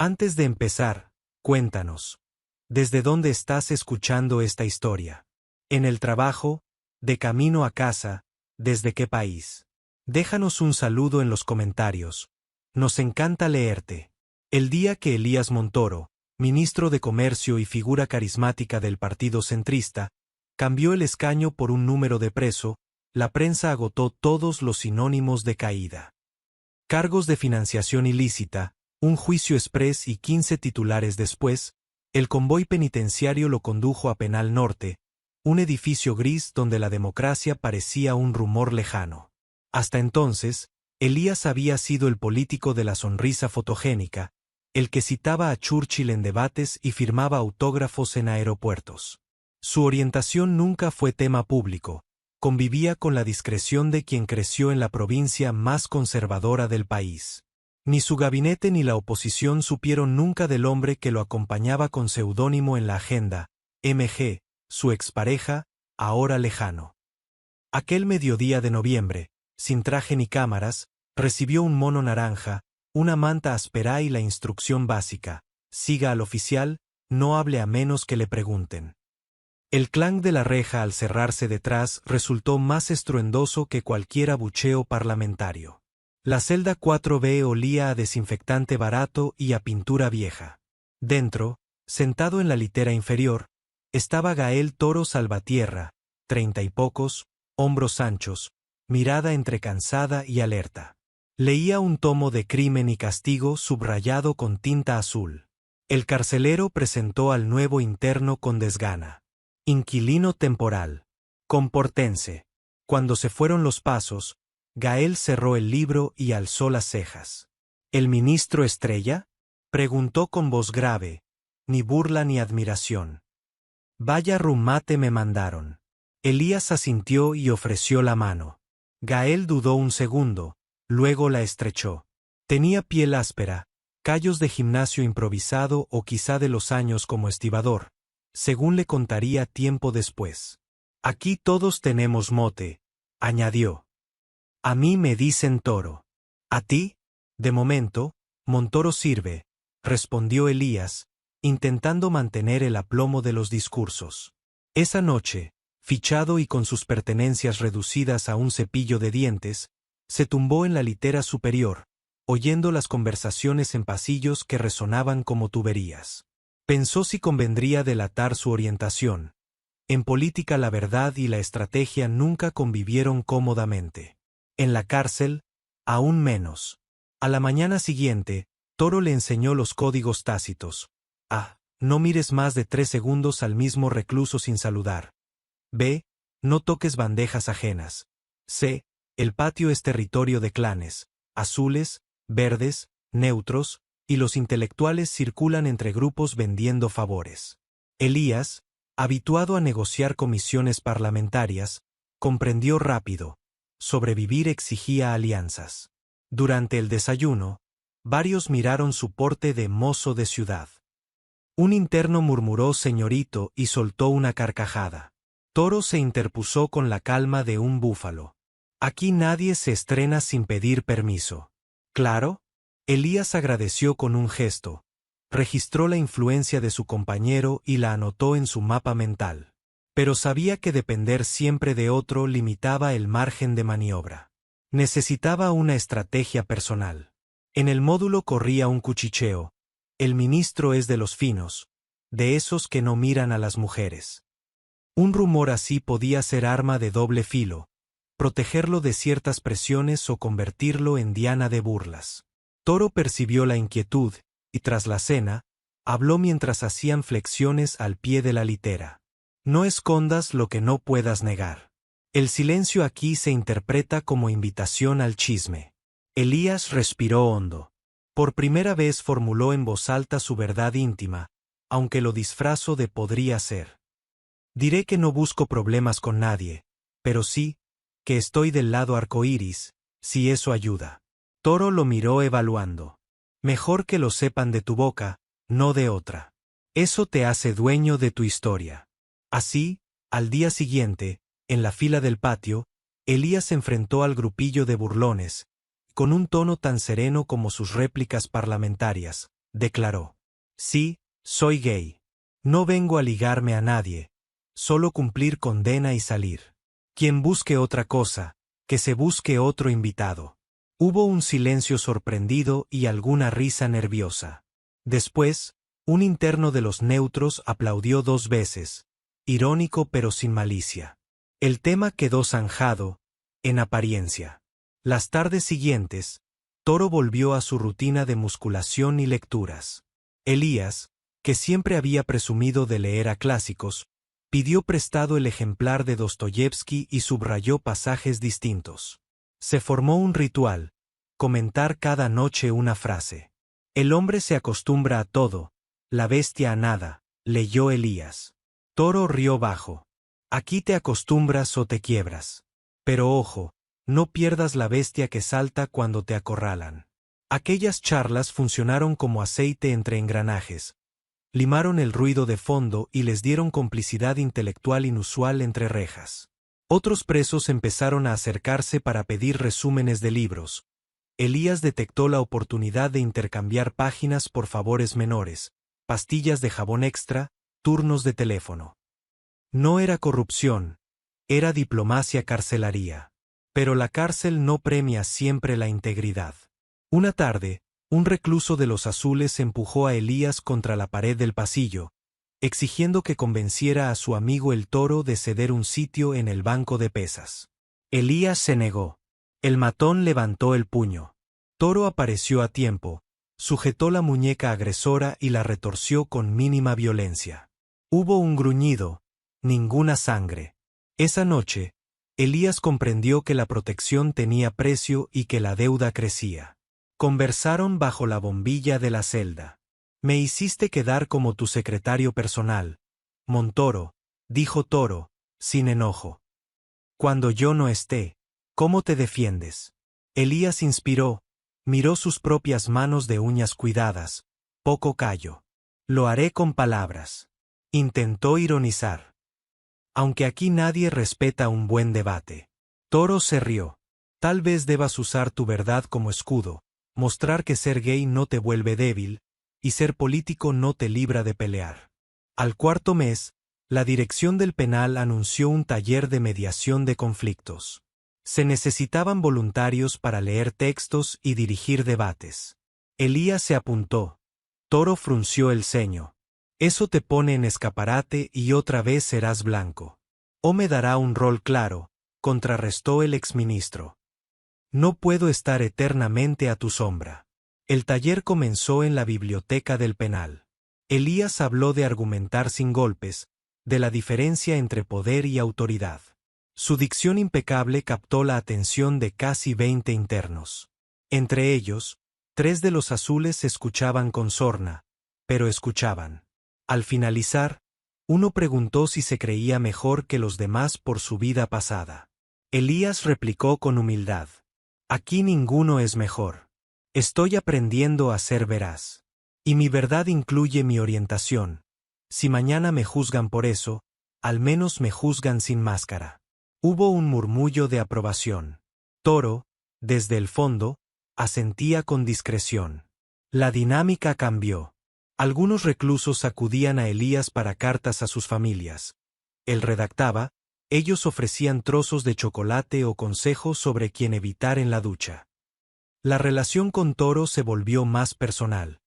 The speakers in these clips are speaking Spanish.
Antes de empezar, cuéntanos. ¿Desde dónde estás escuchando esta historia? ¿En el trabajo? ¿De camino a casa? ¿Desde qué país? Déjanos un saludo en los comentarios. Nos encanta leerte. El día que Elías Montoro, ministro de Comercio y figura carismática del partido centrista, cambió el escaño por un número de preso, la prensa agotó todos los sinónimos de caída. Cargos de financiación ilícita, un juicio exprés y 15 titulares después, el convoy penitenciario lo condujo a Penal Norte, un edificio gris donde la democracia parecía un rumor lejano. Hasta entonces, Elías había sido el político de la sonrisa fotogénica, el que citaba a Churchill en debates y firmaba autógrafos en aeropuertos. Su orientación nunca fue tema público, convivía con la discreción de quien creció en la provincia más conservadora del país. Ni su gabinete ni la oposición supieron nunca del hombre que lo acompañaba con seudónimo en la agenda, MG, su expareja, ahora lejano. Aquel mediodía de noviembre, sin traje ni cámaras, recibió un mono naranja, una manta áspera y la instrucción básica: siga al oficial, no hable a menos que le pregunten. El clang de la reja al cerrarse detrás resultó más estruendoso que cualquier abucheo parlamentario. La celda 4B olía a desinfectante barato y a pintura vieja. Dentro, sentado en la litera inferior, estaba Gael Toro Salvatierra, 30 y pocos, hombros anchos, mirada entre cansada y alerta. Leía un tomo de Crimen y Castigo subrayado con tinta azul. El carcelero presentó al nuevo interno con desgana. Inquilino temporal. Comportense. Cuando se fueron los pasos, Gael cerró el libro y alzó las cejas. ¿El ministro Estrella? Preguntó con voz grave, ni burla ni admiración. Vaya rumate me mandaron. Elías asintió y ofreció la mano. Gael dudó un segundo, luego la estrechó. Tenía piel áspera, callos de gimnasio improvisado o quizá de los años como estibador, según le contaría tiempo después. Aquí todos tenemos mote, añadió. A mí me dicen Toro. ¿A ti? De momento, Montoro sirve, respondió Elías, intentando mantener el aplomo de los discursos. Esa noche, fichado y con sus pertenencias reducidas a un cepillo de dientes, se tumbó en la litera superior, oyendo las conversaciones en pasillos que resonaban como tuberías. Pensó si convendría delatar su orientación. En política la verdad y la estrategia nunca convivieron cómodamente. En la cárcel, aún menos. A la mañana siguiente, Toro le enseñó los códigos tácitos. A. No mires más de 3 segundos al mismo recluso sin saludar. B. No toques bandejas ajenas. C. El patio es territorio de clanes, azules, verdes, neutros, y los intelectuales circulan entre grupos vendiendo favores. Elías, habituado a negociar comisiones parlamentarias, comprendió rápido. Sobrevivir exigía alianzas. Durante el desayuno, varios miraron su porte de mozo de ciudad. Un interno murmuró señorito y soltó una carcajada. Toro se interpuso con la calma de un búfalo. Aquí nadie se estrena sin pedir permiso. ¿Claro? Elías agradeció con un gesto. Registró la influencia de su compañero y la anotó en su mapa mental. Pero sabía que depender siempre de otro limitaba el margen de maniobra. Necesitaba una estrategia personal. En el módulo corría un cuchicheo. El ministro es de los finos, de esos que no miran a las mujeres. Un rumor así podía ser arma de doble filo, protegerlo de ciertas presiones o convertirlo en diana de burlas. Toro percibió la inquietud, y tras la cena, habló mientras hacían flexiones al pie de la litera. No escondas lo que no puedas negar. El silencio aquí se interpreta como invitación al chisme. Elías respiró hondo. Por primera vez formuló en voz alta su verdad íntima, aunque lo disfrazó de podría ser. Diré que no busco problemas con nadie, pero sí, que estoy del lado arcoíris, si eso ayuda. Toro lo miró evaluando. Mejor que lo sepan de tu boca, no de otra. Eso te hace dueño de tu historia. Así, al día siguiente, en la fila del patio, Elías se enfrentó al grupillo de burlones, con un tono tan sereno como sus réplicas parlamentarias. declaró. Sí, soy gay. No vengo a ligarme a nadie, solo cumplir condena y salir. Quien busque otra cosa, que se busque otro invitado. Hubo un silencio sorprendido y alguna risa nerviosa. Después, un interno de los neutros aplaudió 2 veces, irónico pero sin malicia. El tema quedó zanjado, en apariencia. Las tardes siguientes, Toro volvió a su rutina de musculación y lecturas. Elías, que siempre había presumido de leer a clásicos, pidió prestado el ejemplar de Dostoyevski y subrayó pasajes distintos. Se formó un ritual, comentar cada noche una frase. El hombre se acostumbra a todo, la bestia a nada, leyó Elías. Toro rió bajo. Aquí te acostumbras o te quiebras. Pero ojo, no pierdas la bestia que salta cuando te acorralan. Aquellas charlas funcionaron como aceite entre engranajes. Limaron el ruido de fondo y les dieron complicidad intelectual inusual entre rejas. Otros presos empezaron a acercarse para pedir resúmenes de libros. Elías detectó la oportunidad de intercambiar páginas por favores menores, pastillas de jabón extra, turnos de teléfono. No era corrupción, era diplomacia carcelaria. Pero la cárcel no premia siempre la integridad. Una tarde, un recluso de los azules empujó a Elías contra la pared del pasillo, exigiendo que convenciera a su amigo el Toro de ceder un sitio en el banco de pesas. Elías se negó. El matón levantó el puño. Toro apareció a tiempo, sujetó la muñeca agresora y la retorció con mínima violencia. Hubo un gruñido, ninguna sangre. Esa noche, Elías comprendió que la protección tenía precio y que la deuda crecía. Conversaron bajo la bombilla de la celda. Me hiciste quedar como tu secretario personal, Montoro, dijo Toro, sin enojo. Cuando yo no esté, ¿cómo te defiendes? Elías inspiró, miró sus propias manos de uñas cuidadas, poco callo. Lo haré con palabras. Intentó ironizar. Aunque aquí nadie respeta un buen debate. Toro se rió. Tal vez debas usar tu verdad como escudo, mostrar que ser gay no te vuelve débil, y ser político no te libra de pelear. Al 4.º mes, la dirección del penal anunció un taller de mediación de conflictos. Se necesitaban voluntarios para leer textos y dirigir debates. Elías se apuntó. Toro frunció el ceño. Eso te pone en escaparate y otra vez serás blanco. O me dará un rol claro, contrarrestó el exministro. No puedo estar eternamente a tu sombra. El taller comenzó en la biblioteca del penal. Elías habló de argumentar sin golpes, de la diferencia entre poder y autoridad. Su dicción impecable captó la atención de casi 20 internos. Entre ellos, 3 de los azules escuchaban con sorna, pero escuchaban. Al finalizar, uno preguntó si se creía mejor que los demás por su vida pasada. Elías replicó con humildad. Aquí ninguno es mejor. Estoy aprendiendo a ser veraz. Y mi verdad incluye mi orientación. Si mañana me juzgan por eso, al menos me juzgan sin máscara. Hubo un murmullo de aprobación. Toro, desde el fondo, asentía con discreción. La dinámica cambió. Algunos reclusos acudían a Elías para cartas a sus familias. Él redactaba, ellos ofrecían trozos de chocolate o consejos sobre quién evitar en la ducha. La relación con Toro se volvió más personal.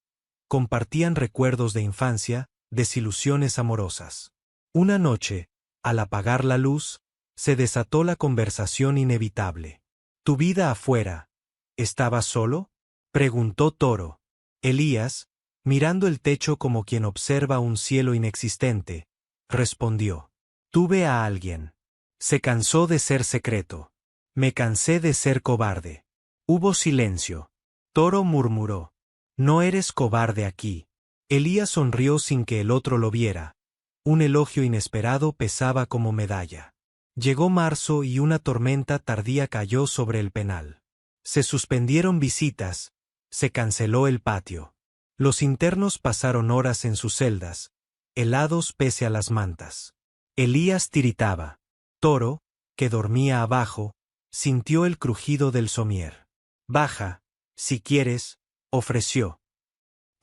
Compartían recuerdos de infancia, desilusiones amorosas. Una noche, al apagar la luz, se desató la conversación inevitable. ¿Tu vida afuera? ¿Estabas solo?, preguntó Toro. Elías, mirando el techo como quien observa un cielo inexistente, respondió. Tuve a alguien. Se cansó de ser secreto. Me cansé de ser cobarde. Hubo silencio. Toro murmuró. No eres cobarde aquí. Elías sonrió sin que el otro lo viera. Un elogio inesperado pesaba como medalla. Llegó marzo y una tormenta tardía cayó sobre el penal. Se suspendieron visitas, se canceló el patio. Los internos pasaron horas en sus celdas, helados pese a las mantas. Elías tiritaba. Toro, que dormía abajo, sintió el crujido del somier. Baja, si quieres, ofreció.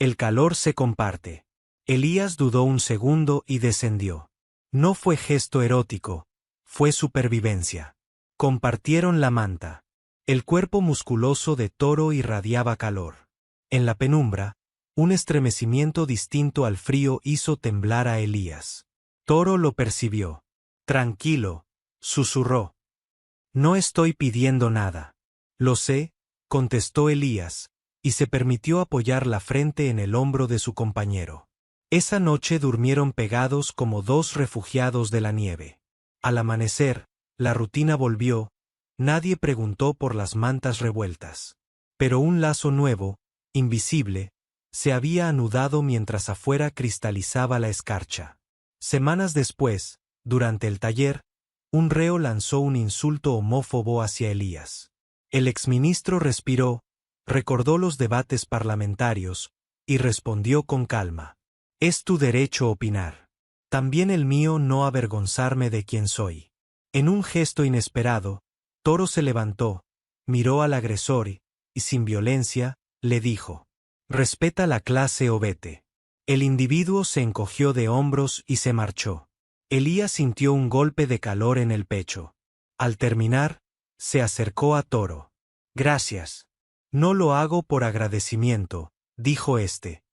El calor se comparte. Elías dudó un segundo y descendió. No fue gesto erótico, fue supervivencia. Compartieron la manta. El cuerpo musculoso de Toro irradiaba calor. En la penumbra, un estremecimiento distinto al frío hizo temblar a Elías. Toro lo percibió. Tranquilo, susurró. No estoy pidiendo nada. Lo sé, contestó Elías, y se permitió apoyar la frente en el hombro de su compañero. Esa noche durmieron pegados como dos refugiados de la nieve. Al amanecer, la rutina volvió, nadie preguntó por las mantas revueltas. Pero un lazo nuevo, invisible, se había anudado mientras afuera cristalizaba la escarcha. Semanas después, durante el taller, un reo lanzó un insulto homófobo hacia Elías. El exministro respiró, recordó los debates parlamentarios, y respondió con calma. Es tu derecho opinar. También el mío no avergonzarme de quien soy. En un gesto inesperado, Toro se levantó, miró al agresor y, sin violencia, le dijo: respeta la clase o vete. El individuo se encogió de hombros y se marchó. Elías sintió un golpe de calor en el pecho. Al terminar, se acercó a Toro. Gracias. No lo hago por agradecimiento, dijo este.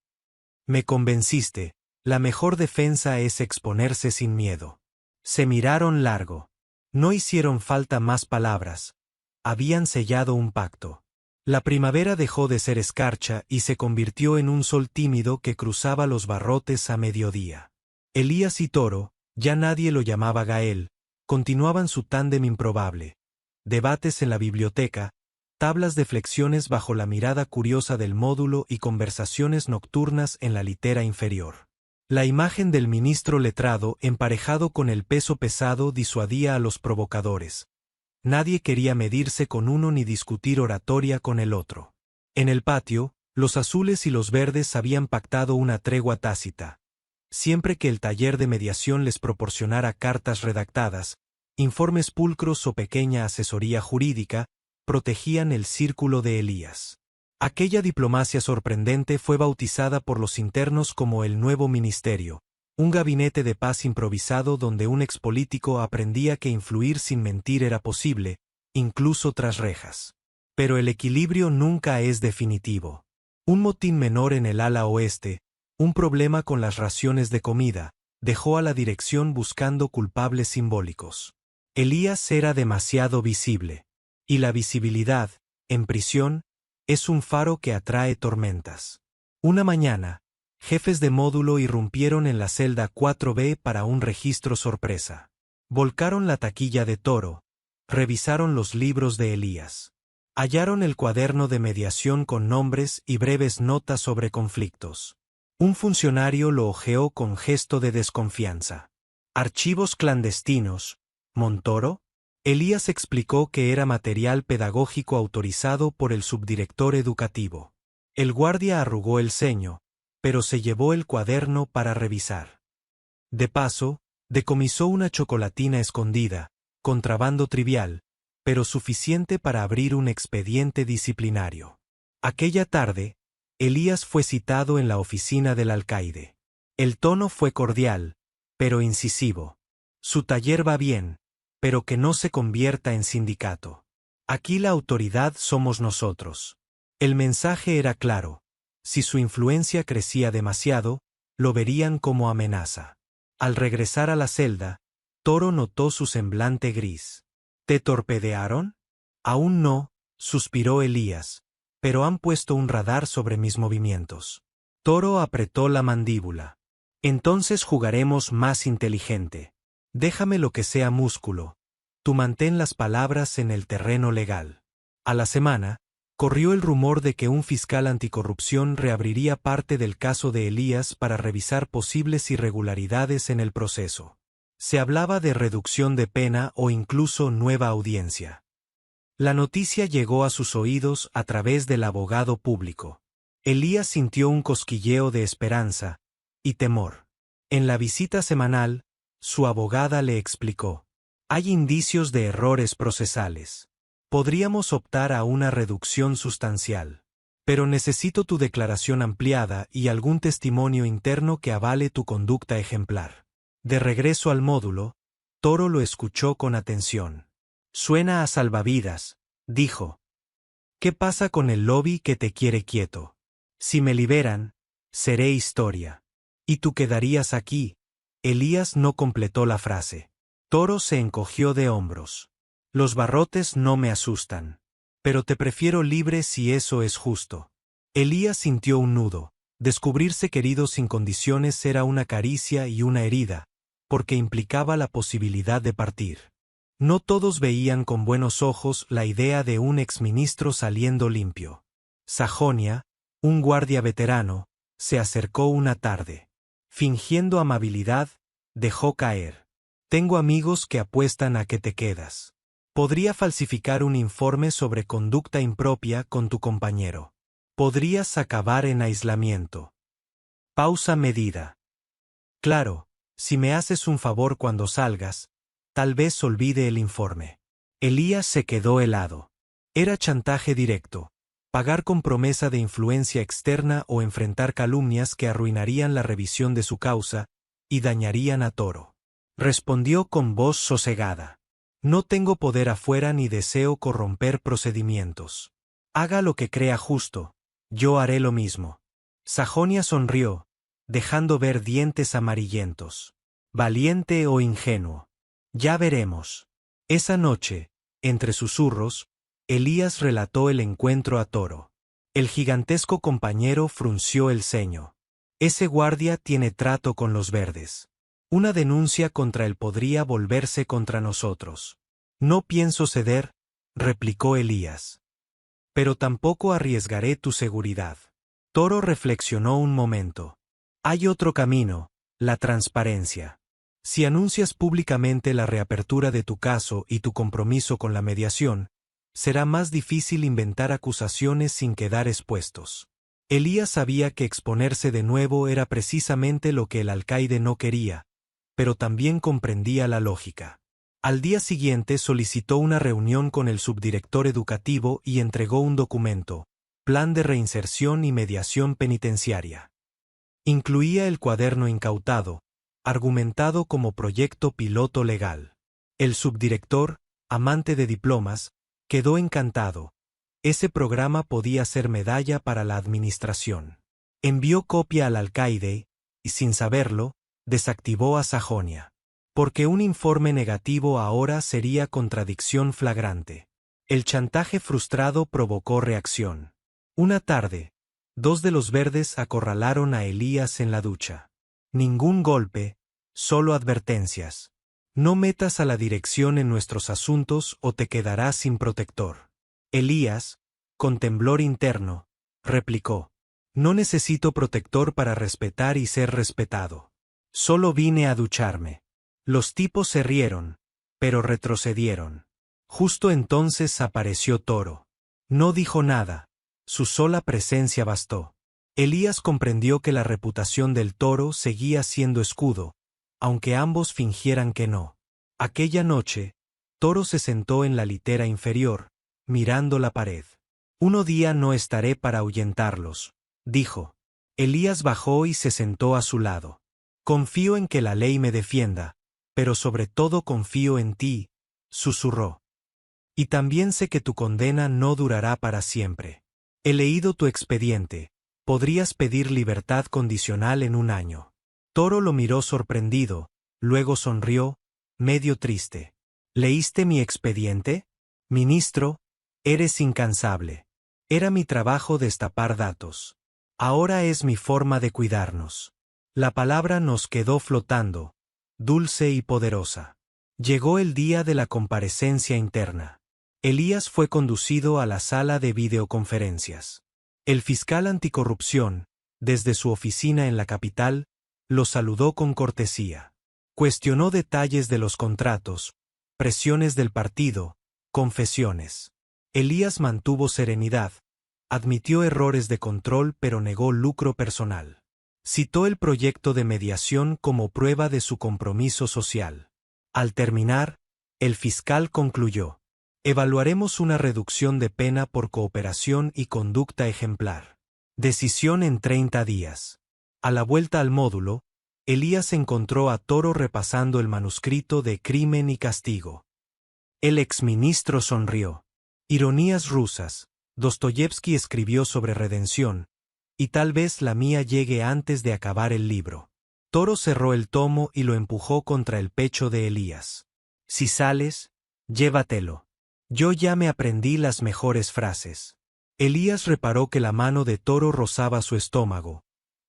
Me convenciste, la mejor defensa es exponerse sin miedo. Se miraron largo. No hicieron falta más palabras. Habían sellado un pacto. La primavera dejó de ser escarcha y se convirtió en un sol tímido que cruzaba los barrotes a mediodía. Elías y Toro, ya nadie lo llamaba Gael, continuaban su tándem improbable. Debates en la biblioteca, tablas de flexiones bajo la mirada curiosa del módulo y conversaciones nocturnas en la litera inferior. La imagen del ministro letrado emparejado con el peso pesado disuadía a los provocadores. Nadie quería medirse con uno ni discutir oratoria con el otro. En el patio, los azules y los verdes habían pactado una tregua tácita. Siempre que el taller de mediación les proporcionara cartas redactadas, informes pulcros o pequeña asesoría jurídica, protegían el círculo de Elías. Aquella diplomacia sorprendente fue bautizada por los internos como el nuevo ministerio, un gabinete de paz improvisado donde un expolítico aprendía que influir sin mentir era posible, incluso tras rejas. Pero el equilibrio nunca es definitivo. Un motín menor en el ala oeste, un problema con las raciones de comida, dejó a la dirección buscando culpables simbólicos. Elías era demasiado visible. Y la visibilidad, en prisión, es un faro que atrae tormentas. Una mañana, jefes de módulo irrumpieron en la celda 4B para un registro sorpresa. Volcaron la taquilla de Toro, revisaron los libros de Elías. Hallaron el cuaderno de mediación con nombres y breves notas sobre conflictos. Un funcionario lo hojeó con gesto de desconfianza. ¿Archivos clandestinos, Montoro? Elías explicó que era material pedagógico autorizado por el subdirector educativo. El guardia arrugó el ceño, pero se llevó el cuaderno para revisar. De paso, decomisó una chocolatina escondida, contrabando trivial, pero suficiente para abrir un expediente disciplinario. Aquella tarde, Elías fue citado en la oficina del alcaide. El tono fue cordial, pero incisivo. Su taller va bien, pero que no se convierta en sindicato. Aquí la autoridad somos nosotros. El mensaje era claro. Si su influencia crecía demasiado, lo verían como amenaza. Al regresar a la celda, Toro notó su semblante gris. ¿Te torpedearon? Aún no, suspiró Elías, pero han puesto un radar sobre mis movimientos. Toro apretó la mandíbula. Entonces jugaremos más inteligente. Déjame lo que sea músculo. Tú mantén las palabras en el terreno legal. A la semana, corrió el rumor de que un fiscal anticorrupción reabriría parte del caso de Elías para revisar posibles irregularidades en el proceso. Se hablaba de reducción de pena o incluso nueva audiencia. La noticia llegó a sus oídos a través del abogado público. Elías sintió un cosquilleo de esperanza y temor. En la visita semanal, su abogada le explicó: hay indicios de errores procesales. Podríamos optar a una reducción sustancial. Pero necesito tu declaración ampliada y algún testimonio interno que avale tu conducta ejemplar. De regreso al módulo, Toro lo escuchó con atención. Suena a salvavidas, dijo. ¿Qué pasa con el lobby que te quiere quieto? Si me liberan, seré historia. ¿Y tú quedarías aquí? Elías no completó la frase. Toro se encogió de hombros. Los barrotes no me asustan. Pero te prefiero libre si eso es justo. Elías sintió un nudo. Descubrirse querido sin condiciones era una caricia y una herida, porque implicaba la posibilidad de partir. No todos veían con buenos ojos la idea de un exministro saliendo limpio. Sajonia, un guardia veterano, se acercó una tarde. Fingiendo amabilidad, dejó caer. Tengo amigos que apuestan a que te quedas. Podría falsificar un informe sobre conducta impropia con tu compañero. Podrías acabar en aislamiento. Pausa medida. Claro, si me haces un favor cuando salgas, tal vez olvide el informe. Elías se quedó helado. Era chantaje directo. Pagar con promesa de influencia externa o enfrentar calumnias que arruinarían la revisión de su causa y dañarían a Toro. Respondió con voz sosegada. No tengo poder afuera ni deseo corromper procedimientos. Haga lo que crea justo. Yo haré lo mismo. Sajonia sonrió, dejando ver dientes amarillentos. ¿Valiente o ingenuo? Ya veremos. Esa noche, entre susurros, Elías relató el encuentro a Toro. El gigantesco compañero frunció el ceño. Ese guardia tiene trato con los verdes. Una denuncia contra él podría volverse contra nosotros. No pienso ceder, replicó Elías. Pero tampoco arriesgaré tu seguridad. Toro reflexionó un momento. Hay otro camino, la transparencia. Si anuncias públicamente la reapertura de tu caso y tu compromiso con la mediación, será más difícil inventar acusaciones sin quedar expuestos. Elías sabía que exponerse de nuevo era precisamente lo que el alcaide no quería, pero también comprendía la lógica. Al día siguiente solicitó una reunión con el subdirector educativo y entregó un documento, Plan de Reinserción y Mediación Penitenciaria. Incluía el cuaderno incautado, argumentado como proyecto piloto legal. El subdirector, amante de diplomas, quedó encantado. Ese programa podía ser medalla para la administración. Envió copia al alcaide y, sin saberlo, desactivó a Sajonia. Porque un informe negativo ahora sería contradicción flagrante. El chantaje frustrado provocó reacción. Una tarde, 2 de los verdes acorralaron a Elías en la ducha. Ningún golpe, solo advertencias. No metas a la dirección en nuestros asuntos o te quedarás sin protector. Elías, con temblor interno, replicó. No necesito protector para respetar y ser respetado. Solo vine a ducharme. Los tipos se rieron, pero retrocedieron. Justo entonces apareció Toro. No dijo nada, su sola presencia bastó. Elías comprendió que la reputación del Toro seguía siendo escudo, aunque ambos fingieran que no. Aquella noche, Toro se sentó en la litera inferior, mirando la pared. Un día no estaré para ahuyentarlos, dijo. Elías bajó y se sentó a su lado. Confío en que la ley me defienda, pero sobre todo confío en ti, susurró. Y también sé que tu condena no durará para siempre. He leído tu expediente, podrías pedir libertad condicional en 1 año. Toro lo miró sorprendido, luego sonrió, medio triste. ¿Leíste mi expediente? Ministro, eres incansable. Era mi trabajo destapar datos. Ahora es mi forma de cuidarnos. La palabra nos quedó flotando, dulce y poderosa. Llegó el día de la comparecencia interna. Elías fue conducido a la sala de videoconferencias. El fiscal anticorrupción, desde su oficina en la capital, lo saludó con cortesía. Cuestionó detalles de los contratos, presiones del partido, confesiones. Elías mantuvo serenidad, admitió errores de control pero negó lucro personal. Citó el proyecto de mediación como prueba de su compromiso social. Al terminar, el fiscal concluyó. Evaluaremos una reducción de pena por cooperación y conducta ejemplar. Decisión en 30 días. A la vuelta al módulo, Elías encontró a Toro repasando el manuscrito de Crimen y Castigo. El exministro sonrió. Ironías rusas. Dostoyevski escribió sobre redención, y tal vez la mía llegue antes de acabar el libro. Toro cerró el tomo y lo empujó contra el pecho de Elías. Si sales, llévatelo. Yo ya me aprendí las mejores frases. Elías reparó que la mano de Toro rozaba su estómago,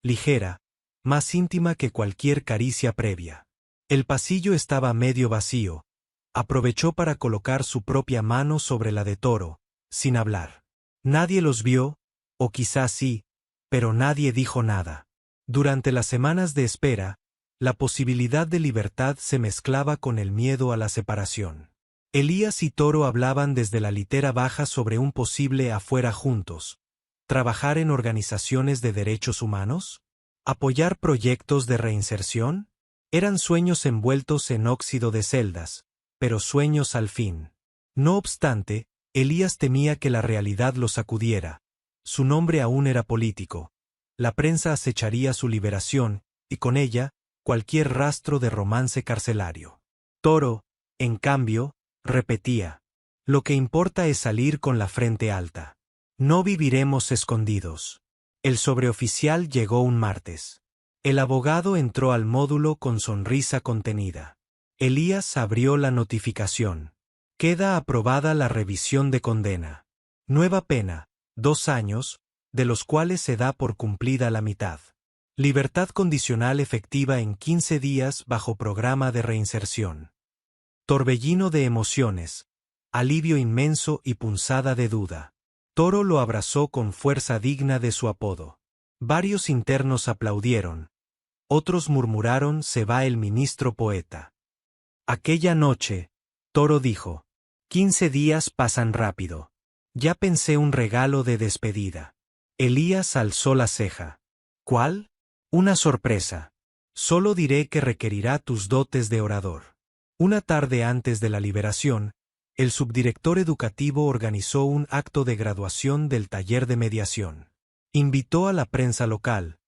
ligera, más íntima que cualquier caricia previa. El pasillo estaba medio vacío. Aprovechó para colocar su propia mano sobre la de Toro, sin hablar. Nadie los vio, o quizás sí, pero nadie dijo nada. Durante las semanas de espera, la posibilidad de libertad se mezclaba con el miedo a la separación. Elías y Toro hablaban desde la litera baja sobre un posible afuera juntos. ¿Trabajar en organizaciones de derechos humanos? ¿Apoyar proyectos de reinserción? Eran sueños envueltos en óxido de celdas, pero sueños al fin. No obstante, Elías temía que la realidad lo sacudiera. Su nombre aún era político. La prensa acecharía su liberación, y con ella, cualquier rastro de romance carcelario. Toro, en cambio, repetía: lo que importa es salir con la frente alta. No viviremos escondidos. El sobreoficial llegó un martes. El abogado entró al módulo con sonrisa contenida. Elías abrió la notificación. Queda aprobada la revisión de condena. Nueva pena, 2 años, de los cuales se da por cumplida la mitad. Libertad condicional efectiva en 15 días bajo programa de reinserción. Torbellino de emociones, alivio inmenso y punzada de duda. Toro lo abrazó con fuerza digna de su apodo. Varios internos aplaudieron. Otros murmuraron: se va el ministro poeta. Aquella noche, Toro dijo: 15 días pasan rápido. Ya pensé un regalo de despedida. Elías alzó la ceja. ¿Cuál? Una sorpresa. Solo diré que requerirá tus dotes de orador. Una tarde antes de la liberación, el subdirector educativo organizó un acto de graduación del taller de mediación. Invitó a la prensa local.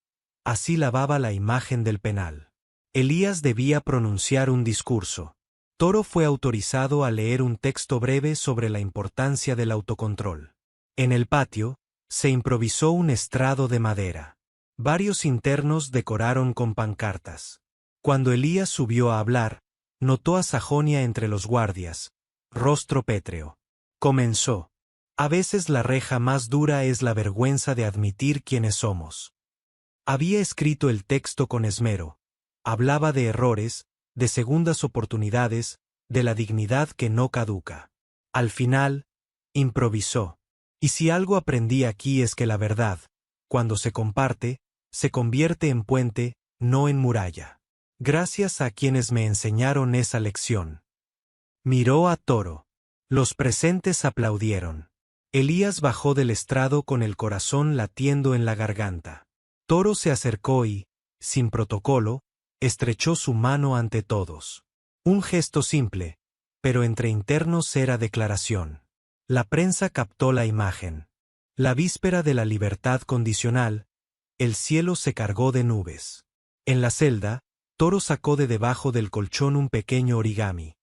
Así lavaba la imagen del penal. Elías debía pronunciar un discurso. Toro fue autorizado a leer un texto breve sobre la importancia del autocontrol. En el patio, se improvisó un estrado de madera. Varios internos decoraron con pancartas. Cuando Elías subió a hablar, notó a Sajonia entre los guardias, rostro pétreo. Comenzó: a veces la reja más dura es la vergüenza de admitir quiénes somos. Había escrito el texto con esmero. Hablaba de errores, de segundas oportunidades, de la dignidad que no caduca. Al final, improvisó: y si algo aprendí aquí es que la verdad, cuando se comparte, se convierte en puente, no en muralla. Gracias a quienes me enseñaron esa lección. Miró a Toro. Los presentes aplaudieron. Elías bajó del estrado con el corazón latiendo en la garganta. Toro se acercó y, sin protocolo, estrechó su mano ante todos. Un gesto simple, pero entre internos era declaración. La prensa captó la imagen. La víspera de la libertad condicional, el cielo se cargó de nubes. En la celda, Toro sacó de debajo del colchón un pequeño origami.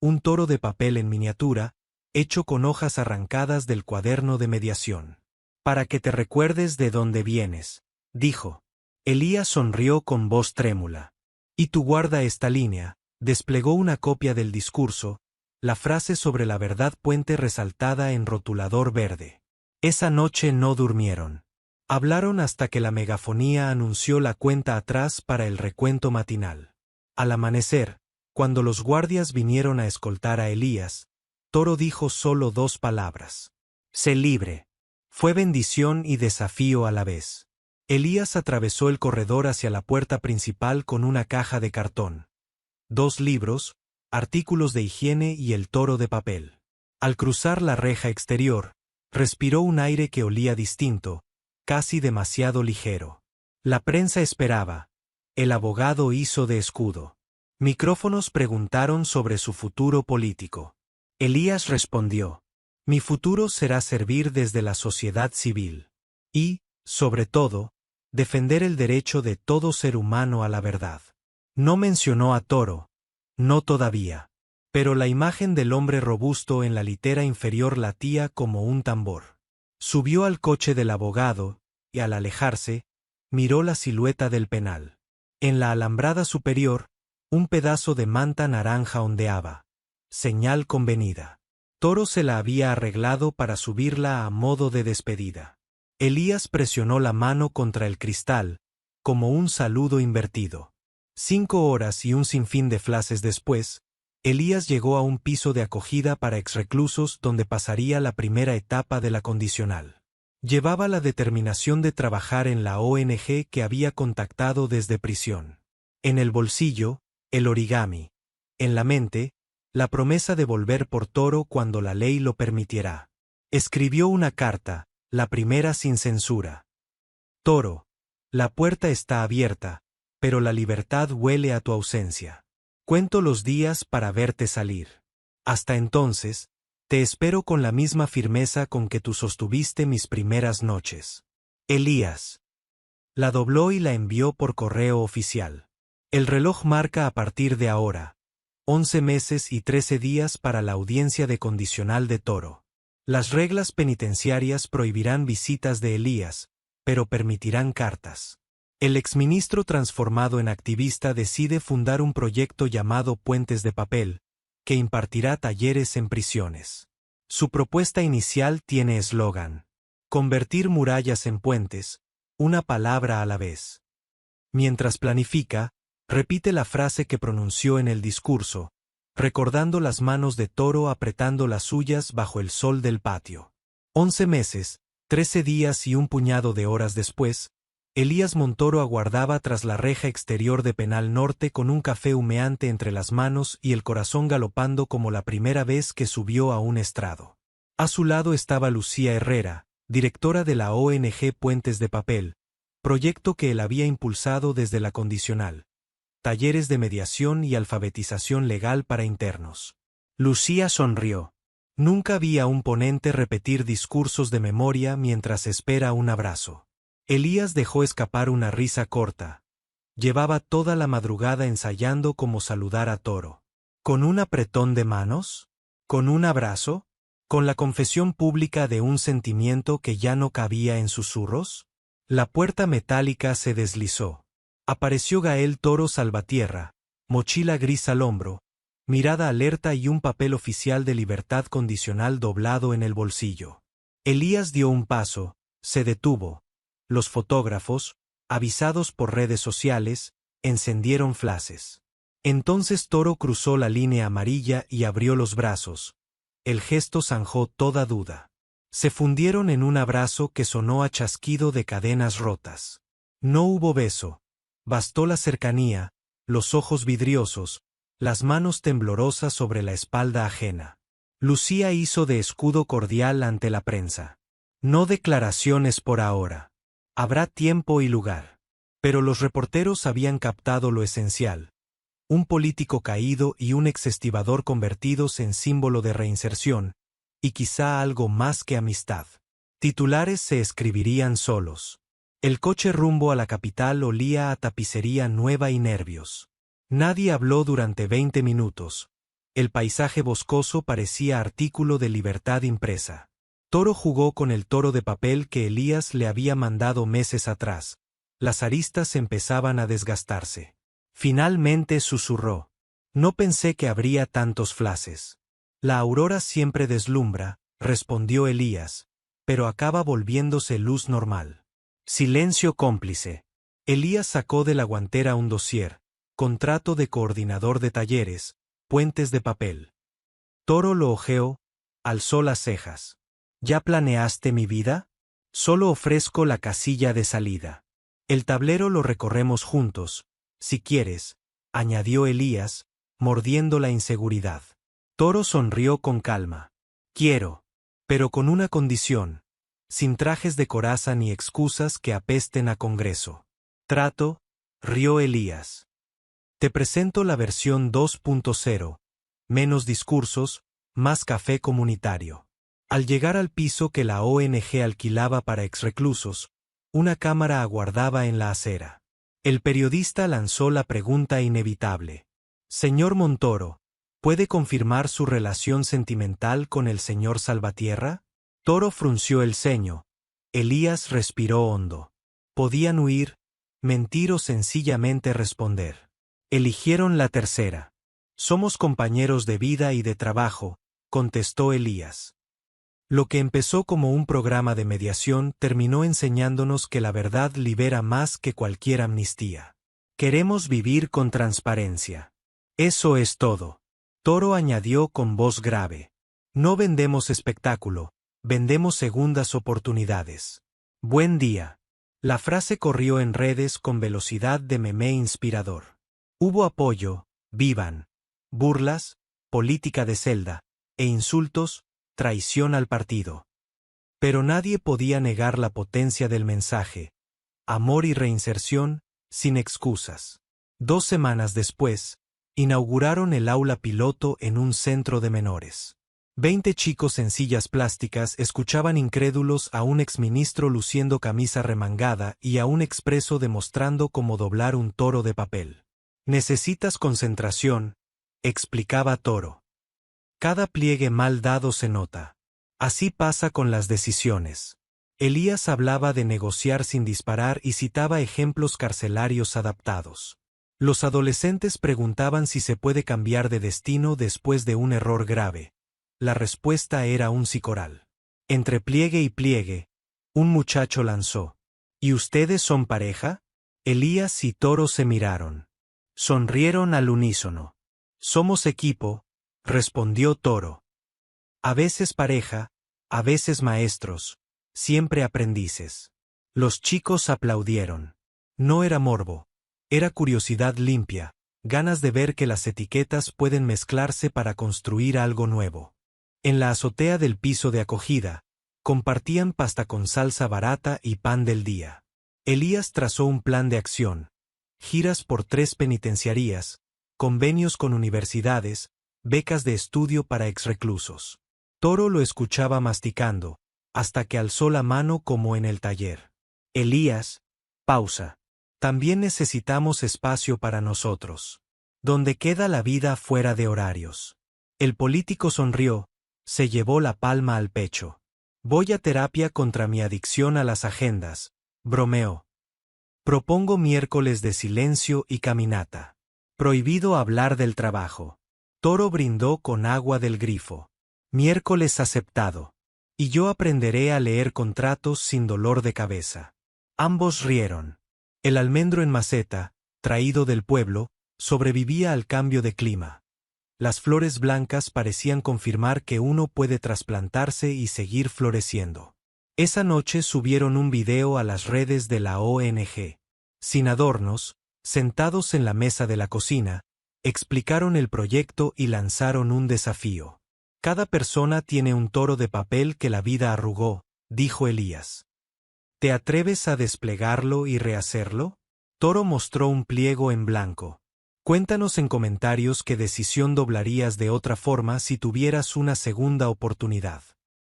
Un toro de papel en miniatura, hecho con hojas arrancadas del cuaderno de mediación. Para que te recuerdes de dónde vienes, dijo. Elías sonrió con voz trémula. Y tú guarda esta línea. Desplegó una copia del discurso, la frase sobre la verdad puente resaltada en rotulador verde. Esa noche no durmieron. Hablaron hasta que la megafonía anunció la cuenta atrás para el recuento matinal. Al amanecer, cuando los guardias vinieron a escoltar a Elías, Toro dijo solo 2 palabras: sé libre. Fue bendición y desafío a la vez. Elías atravesó el corredor hacia la puerta principal con una caja de cartón, 2 libros, artículos de higiene y el toro de papel. Al cruzar la reja exterior, respiró un aire que olía distinto, casi demasiado ligero. La prensa esperaba. El abogado hizo de escudo. Micrófonos preguntaron sobre su futuro político. Elías respondió: Mi futuro será servir desde la sociedad civil. Y, sobre todo, defender el derecho de todo ser humano a la verdad. No mencionó a Toro, no todavía. Pero la imagen del hombre robusto en la litera inferior latía como un tambor. Subió al coche del abogado, y al alejarse, miró la silueta del penal. En la alambrada superior, un pedazo de manta naranja ondeaba. Señal convenida. Toro se la había arreglado para subirla a modo de despedida. Elías presionó la mano contra el cristal, como un saludo invertido. 5 horas y un sinfín de flashes después, Elías llegó a un piso de acogida para exreclusos donde pasaría la primera etapa de la condicional. Llevaba la determinación de trabajar en la ONG que había contactado desde prisión. En el bolsillo, el origami. En la mente, la promesa de volver por Toro cuando la ley lo permitiera. Escribió una carta, la primera sin censura. Toro, la puerta está abierta, pero la libertad huele a tu ausencia. Cuento los días para verte salir. Hasta entonces, te espero con la misma firmeza con que tú sostuviste mis primeras noches. Elías. La dobló y la envió por correo oficial. El reloj marca a partir de ahora 11 meses y 13 días para la audiencia de condicional de Toro. Las reglas penitenciarias prohibirán visitas de Elías, pero permitirán cartas. El exministro transformado en activista decide fundar un proyecto llamado Puentes de Papel, que impartirá talleres en prisiones. Su propuesta inicial tiene eslogan: convertir murallas en puentes, una palabra a la vez. Mientras planifica, repite la frase que pronunció en el discurso, recordando las manos de Toro apretando las suyas bajo el sol del patio. 11 meses, 13 días y un puñado de horas después, Elías Montoro aguardaba tras la reja exterior de Penal Norte con un café humeante entre las manos y el corazón galopando como la primera vez que subió a un estrado. A su lado estaba Lucía Herrera, directora de la ONG Puentes de Papel, proyecto que él había impulsado desde la condicional. Talleres de mediación y alfabetización legal para internos. Lucía sonrió. Nunca vi a un ponente repetir discursos de memoria mientras espera un abrazo. Elías dejó escapar una risa corta. Llevaba toda la madrugada ensayando cómo saludar a Toro. ¿Con un apretón de manos? ¿Con un abrazo? ¿Con la confesión pública de un sentimiento que ya no cabía en susurros? La puerta metálica se deslizó. Apareció Gael Toro Salvatierra, mochila gris al hombro, mirada alerta y un papel oficial de libertad condicional doblado en el bolsillo. Elías dio un paso, se detuvo. Los fotógrafos, avisados por redes sociales, encendieron flashes. Entonces Toro cruzó la línea amarilla y abrió los brazos. El gesto zanjó toda duda. Se fundieron en un abrazo que sonó a chasquido de cadenas rotas. No hubo beso. Bastó la cercanía, los ojos vidriosos, las manos temblorosas sobre la espalda ajena. Lucía hizo de escudo cordial ante la prensa. No declaraciones por ahora. Habrá tiempo y lugar. Pero los reporteros habían captado lo esencial. Un político caído y un exestibador convertidos en símbolo de reinserción, y quizá algo más que amistad. Titulares se escribirían solos. El coche rumbo a la capital olía a tapicería nueva y nervios. Nadie habló durante 20 minutos. El paisaje boscoso parecía artículo de Libertad impresa. Toro jugó con el toro de papel que Elías le había mandado meses atrás. Las aristas empezaban a desgastarse. Finalmente susurró: no pensé que habría tantos flashes. La aurora siempre deslumbra, respondió Elías, pero acaba volviéndose luz normal. Silencio cómplice. Elías sacó de la guantera un dossier, contrato de coordinador de talleres, Puentes de Papel. Toro lo hojeó, alzó las cejas. ¿Ya planeaste mi vida? Solo ofrezco la casilla de salida. El tablero lo recorremos juntos, si quieres, añadió Elías, mordiendo la inseguridad. Toro sonrió con calma. Quiero, pero con una condición, sin trajes de coraza ni excusas que apesten a Congreso. Trato, rió Elías. Te presento la versión 2.0, menos discursos, más café comunitario. Al llegar al piso que la ONG alquilaba para exreclusos, una cámara aguardaba en la acera. El periodista lanzó la pregunta inevitable. Señor Montoro, ¿puede confirmar su relación sentimental con el señor Salvatierra? Toro frunció el ceño. Elías respiró hondo. Podían huir, mentir o sencillamente responder. Eligieron la tercera. Somos compañeros de vida y de trabajo, contestó Elías. Lo que empezó como un programa de mediación terminó enseñándonos que la verdad libera más que cualquier amnistía. Queremos vivir con transparencia. Eso es todo. Toro añadió con voz grave. No vendemos espectáculo, vendemos segundas oportunidades. Buen día. La frase corrió en redes con velocidad de meme inspirador. Hubo apoyo, vivan, burlas, política de celda, e insultos, traición al partido. Pero nadie podía negar la potencia del mensaje. Amor y reinserción, sin excusas. 2 semanas después, inauguraron el aula piloto en un centro de menores. 20 chicos en sillas plásticas escuchaban incrédulos a un exministro luciendo camisa remangada y a un expreso demostrando cómo doblar un toro de papel. Necesitas concentración, explicaba Toro. Cada pliegue mal dado se nota. Así pasa con las decisiones. Elías hablaba de negociar sin disparar y citaba ejemplos carcelarios adaptados. Los adolescentes preguntaban si se puede cambiar de destino después de un error grave. La respuesta era un sicoral. Entre pliegue y pliegue, un muchacho lanzó. ¿Y ustedes son pareja? Elías y Toro se miraron. Sonrieron al unísono. Somos equipo, respondió Toro. A veces pareja, a veces maestros, siempre aprendices. Los chicos aplaudieron. No era morbo, era curiosidad limpia, ganas de ver que las etiquetas pueden mezclarse para construir algo nuevo. En la azotea del piso de acogida, compartían pasta con salsa barata y pan del día. Elías trazó un plan de acción. Giras por 3 penitenciarías, convenios con universidades, becas de estudio para exreclusos. Toro lo escuchaba masticando, hasta que alzó la mano como en el taller. Elías, pausa. También necesitamos espacio para nosotros. Donde queda la vida fuera de horarios. El político sonrió, se llevó la palma al pecho. Voy a terapia contra mi adicción a las agendas, bromeó. Propongo miércoles de silencio y caminata. Prohibido hablar del trabajo. Toro brindó con agua del grifo. Miércoles aceptado. Y yo aprenderé a leer contratos sin dolor de cabeza. Ambos rieron. El almendro en maceta, traído del pueblo, sobrevivía al cambio de clima. Las flores blancas parecían confirmar que uno puede trasplantarse y seguir floreciendo. Esa noche subieron un video a las redes de la ONG. Sin adornos, sentados en la mesa de la cocina, explicaron el proyecto y lanzaron un desafío. Cada persona tiene un toro de papel que la vida arrugó, dijo Elías. ¿Te atreves a desplegarlo y rehacerlo? Toro mostró un pliego en blanco. Cuéntanos en comentarios qué decisión doblarías de otra forma si tuvieras una segunda oportunidad.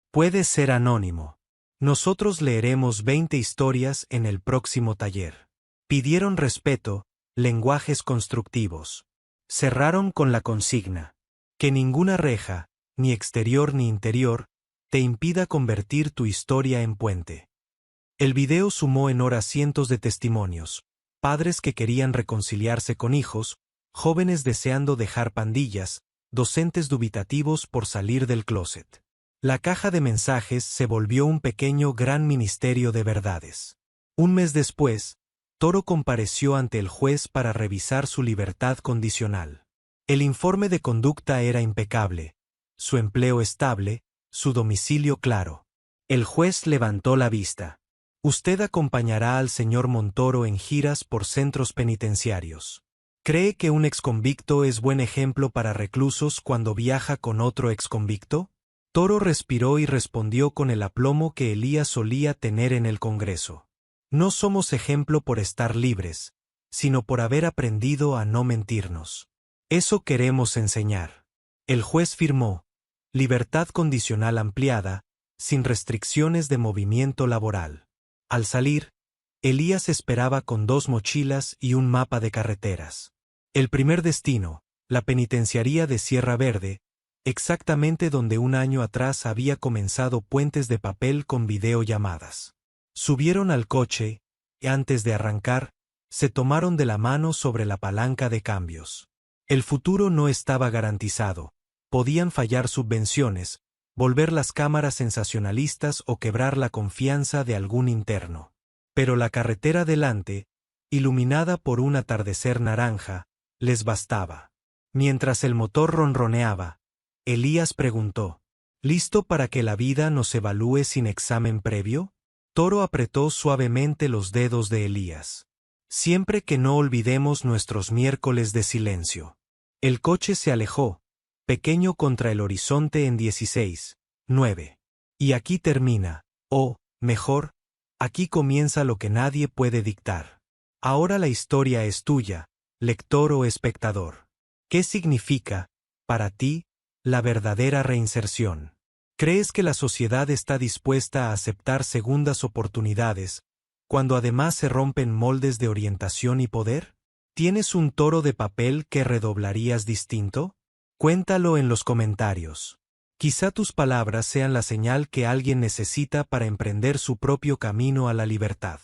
Puede ser anónimo. Nosotros leeremos 20 historias en el próximo taller. Pidieron respeto, lenguajes constructivos. Cerraron con la consigna. Que ninguna reja, ni exterior ni interior, te impida convertir tu historia en puente. El video sumó en horas cientos de testimonios. Padres que querían reconciliarse con hijos, jóvenes deseando dejar pandillas, docentes dubitativos por salir del closet. La caja de mensajes se volvió un pequeño gran ministerio de verdades. Un mes después, Toro compareció ante el juez para revisar su libertad condicional. El informe de conducta era impecable, su empleo estable, su domicilio claro. El juez levantó la vista. Usted acompañará al señor Montoro en giras por centros penitenciarios. ¿Cree que un exconvicto es buen ejemplo para reclusos cuando viaja con otro exconvicto? Toro respiró y respondió con el aplomo que Elías solía tener en el Congreso. No somos ejemplo por estar libres, sino por haber aprendido a no mentirnos. Eso queremos enseñar. El juez firmó. Libertad condicional ampliada, sin restricciones de movimiento laboral. Al salir, Elías esperaba con 2 mochilas y un mapa de carreteras. El primer destino, la penitenciaría de Sierra Verde, exactamente donde un año atrás había comenzado Puentes de Papel con videollamadas. Subieron al coche, y antes de arrancar, se tomaron de la mano sobre la palanca de cambios. El futuro no estaba garantizado, podían fallar subvenciones, volver las cámaras sensacionalistas o quebrar la confianza de algún interno. Pero la carretera delante, iluminada por un atardecer naranja, les bastaba. Mientras el motor ronroneaba, Elías preguntó: ¿Listo para que la vida nos evalúe sin examen previo? Toro apretó suavemente los dedos de Elías. Siempre que no olvidemos nuestros miércoles de silencio. El coche se alejó, pequeño contra el horizonte en 16:9. Y aquí termina, o, mejor, aquí comienza lo que nadie puede dictar. Ahora la historia es tuya, lector o espectador. ¿Qué significa, para ti, la verdadera reinserción? ¿Crees que la sociedad está dispuesta a aceptar segundas oportunidades, cuando además se rompen moldes de orientación y poder? ¿Tienes un toro de papel que redoblarías distinto? Cuéntalo en los comentarios. Quizá tus palabras sean la señal que alguien necesita para emprender su propio camino a la libertad.